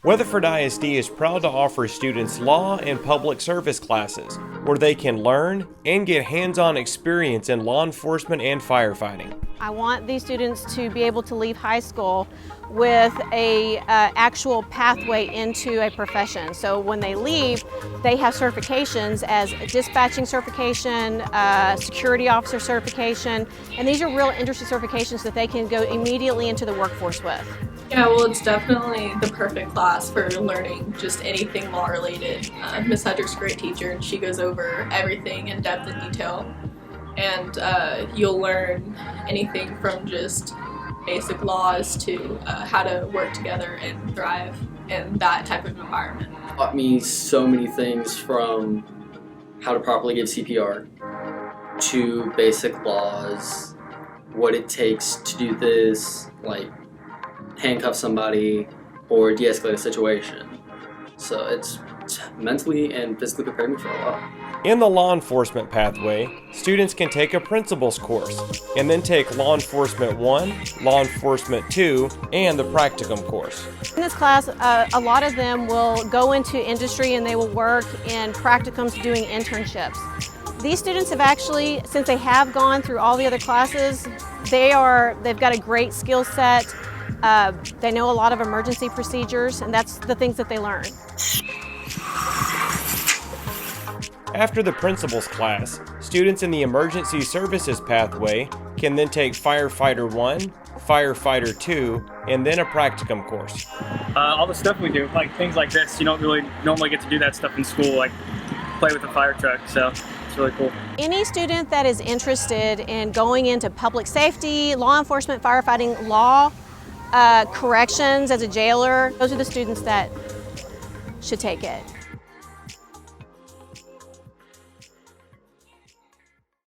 Weatherford ISD is proud to offer students law and public service classes where they can learn and get hands-on experience in law enforcement and firefighting. I want these students to be able to leave high school with a actual pathway into a profession. So when they leave, they have certifications as dispatching certification, security officer certification, and these are real industry certifications that they can go immediately into the workforce with. Yeah, well, it's definitely the perfect class for learning just anything law related. Miss Hedrick's a great teacher, and she goes over everything in depth and detail. And you'll learn anything from just basic laws to how to work together and thrive in that type of environment. Taught me so many things, from how to properly give CPR to basic laws, what it takes to do this, like handcuff somebody or de-escalate a situation. So it's mentally and physically prepared me for a lot. In the law enforcement pathway, students can take a principles course and then take Law Enforcement 1, Law Enforcement 2, and the practicum course. In this class, a lot of them will go into industry and they will work in practicums doing internships. These students have actually, since they have gone through all the other classes, they've got a great skill set. They know a lot of emergency procedures, and that's the things that they learn. After the principles class, students in the emergency services pathway can then take Firefighter 1, Firefighter 2, and then a practicum course. All the stuff we do, like things like this, you don't really normally get to do that stuff in school, like play with a fire truck, so it's really cool. Any student that is interested in going into public safety, law enforcement, firefighting, law, corrections as a jailer, those are the students that should take it.